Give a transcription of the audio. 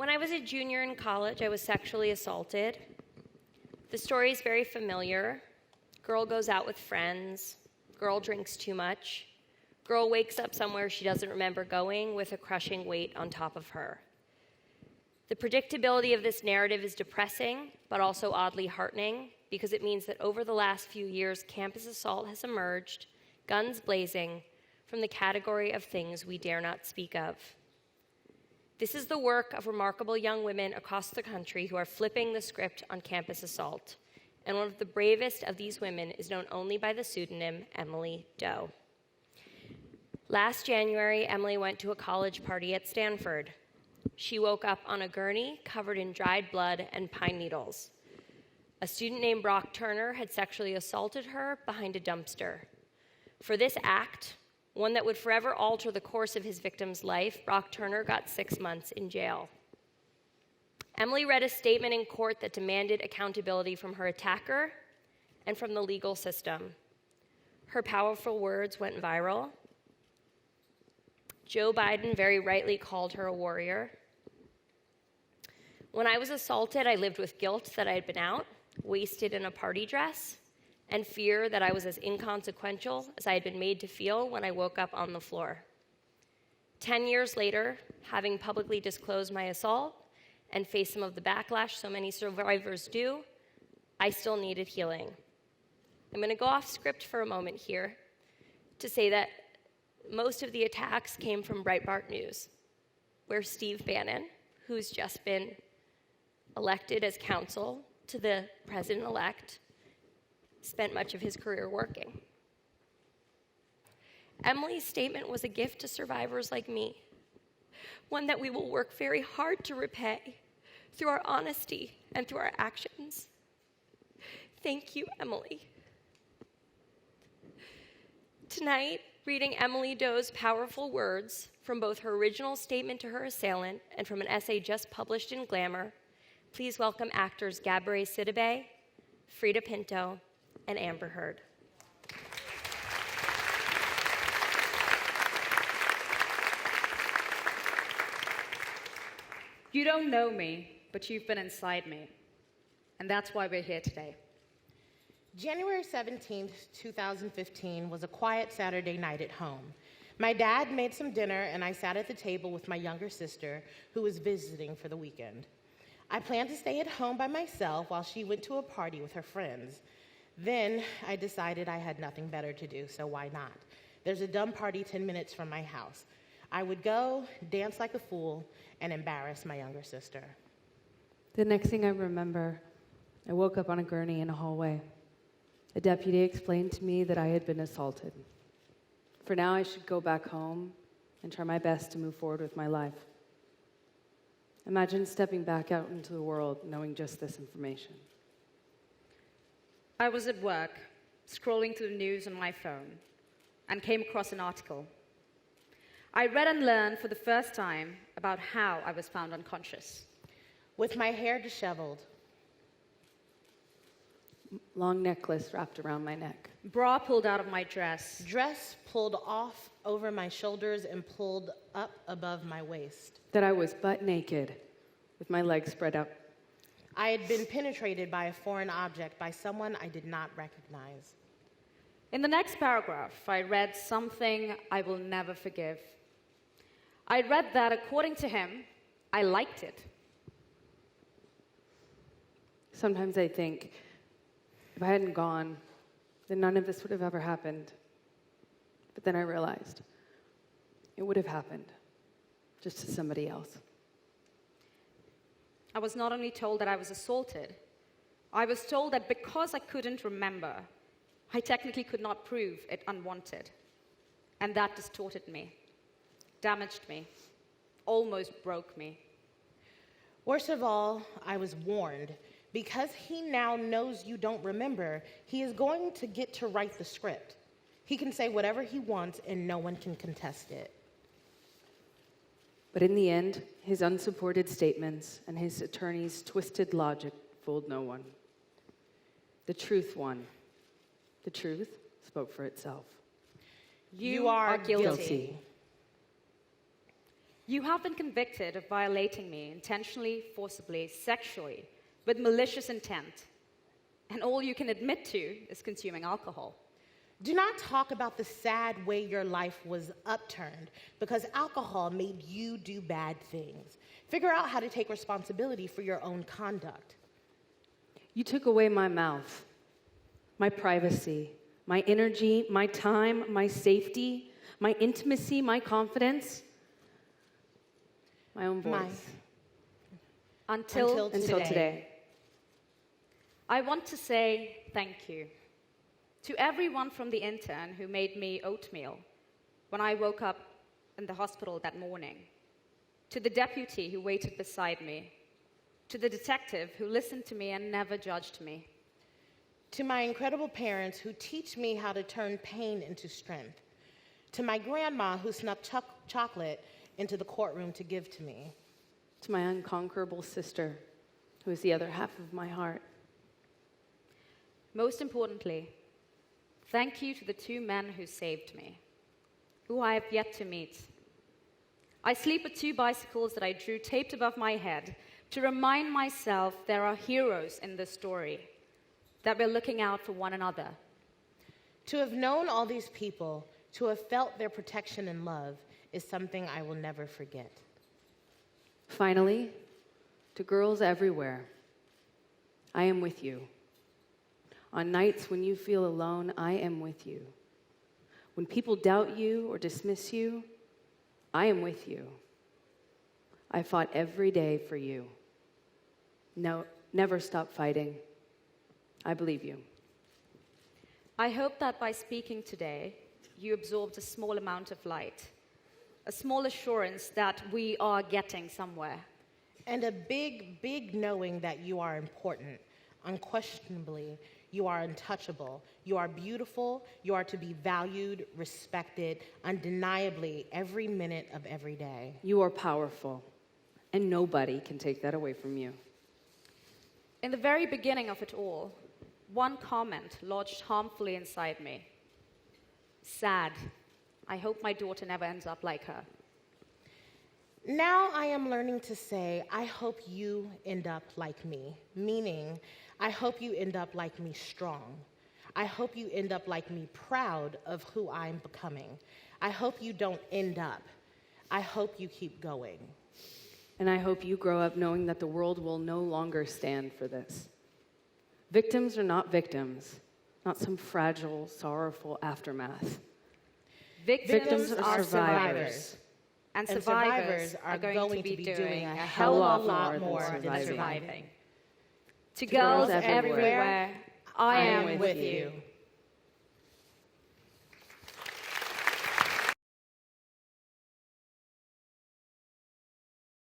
When I was a junior in college, I was sexually assaulted. The story is very familiar. Girl goes out with friends. Girl drinks too much. Girl wakes up somewhere she doesn't remember going with a crushing weight on top of her. The predictability of this narrative is depressing, but also oddly heartening, because it means that over the last few years, campus assault has emerged, guns blazing, from the category of things we dare not speak of. This is the work of remarkable young women across the country who are flipping the script on campus assault, and one of the bravest of these women is known only by the pseudonym Emily Doe. Last January, Emily went to a college party at Stanford. She woke up on a gurney covered in dried blood and pine needles. A student named Brock Turner had sexually assaulted her behind a dumpster. For this act, one that would forever alter the course of his victim's life, Brock Turner got 6 months in jail. Emily read a statement in court that demanded accountability from her attacker and from the legal system. Her powerful words went viral. Joe Biden very rightly called her a warrior. When I was assaulted, I lived with guilt that I had been out, wasted in a party dress, and fear that I was as inconsequential as I had been made to feel when I woke up on the floor. 10 years later, having publicly disclosed my assault and faced some of the backlash so many survivors do, I still needed healing. I'm going to go off script for a moment here to say that most of the attacks came from Breitbart News, where Steve Bannon, who's just been elected as counsel to the president-elect, spent much of his career working. Emily's statement was a gift to survivors like me, one that we will work very hard to repay through our honesty and through our actions. Thank you, Emily. Tonight, reading Emily Doe's powerful words from both her original statement to her assailant and from an essay just published in Glamour, please welcome actors Gabourey Sidibe, Freida Pinto, and Amber Heard. You don't know me, but you've been inside me. And that's why we're here today. January 17th, 2015 was a quiet Saturday night at home. My dad made some dinner, and I sat at the table with my younger sister, who was visiting for the weekend. I planned to stay at home by myself while she went to a party with her friends. Then I decided I had nothing better to do, so why not? There's a dumb party 10 minutes from my house. I would go, dance like a fool, and embarrass my younger sister. The next thing I remember, I woke up on a gurney in a hallway. A deputy explained to me that I had been assaulted. For now, I should go back home and try my best to move forward with my life. Imagine stepping back out into the world knowing just this information. I was at work, scrolling through the news on my phone, and came across an article. I read and learned for the first time about how I was found unconscious. With my hair disheveled. Long necklace wrapped around my neck. Bra pulled out of my dress. Dress pulled off over my shoulders and pulled up above my waist. That I was butt naked, with my legs spread out. I had been penetrated by a foreign object by someone I did not recognize. In the next paragraph, I read something I will never forgive. I read that, according to him, I liked it. Sometimes I think, if I hadn't gone, then none of this would have ever happened. But then I realized it would have happened, just to somebody else. I was not only told that I was assaulted, I was told that because I couldn't remember, I technically could not prove it unwanted. And that distorted me, damaged me, almost broke me. Worst of all, I was warned. Because he now knows you don't remember, he is going to get to write the script. He can say whatever he wants and no one can contest it. But in the end, his unsupported statements and his attorney's twisted logic fooled no one. The truth won. The truth spoke for itself. You are guilty. You have been convicted of violating me intentionally, forcibly, sexually, with malicious intent. And all you can admit to is consuming alcohol. Do not talk about the sad way your life was upturned because alcohol made you do bad things. Figure out how to take responsibility for your own conduct. You took away my mouth, my privacy, my energy, my time, my safety, my intimacy, my confidence, my own voice. Until today. I want to say thank you to everyone from the intern who made me oatmeal when I woke up in the hospital that morning, to the deputy who waited beside me, to the detective who listened to me and never judged me, to my incredible parents who teach me how to turn pain into strength, to my grandma who snuck chocolate into the courtroom to give to me, to my unconquerable sister, who is the other half of my heart. Most importantly, thank you to the two men who saved me, who I have yet to meet. I sleep with two bicycles that I drew taped above my head to remind myself there are heroes in this story, that we're looking out for one another. To have known all these people, to have felt their protection and love, is something I will never forget. Finally, to girls everywhere, I am with you. On nights when you feel alone, I am with you. When people doubt you or dismiss you, I am with you. I fought every day for you. No, never stop fighting. I believe you. I hope that by speaking today, you absorbed a small amount of light, a small assurance that we are getting somewhere. And a big, big knowing that you are important. Unquestionably, you are untouchable. You are beautiful. You are to be valued, respected, undeniably every minute of every day. You are powerful, and nobody can take that away from you. In the very beginning of it all, one comment lodged harmfully inside me. Sad. I hope my daughter never ends up like her. Now I am learning to say, I hope you end up like me, meaning I hope you end up like me strong. I hope you end up like me proud of who I'm becoming. I hope you don't end up. I hope you keep going. And I hope you grow up knowing that the world will no longer stand for this. Victims are not victims, not some fragile, sorrowful aftermath. Victims are survivors. And survivors are going to be doing a hell of a lot more than surviving. To girls everywhere, I am with you.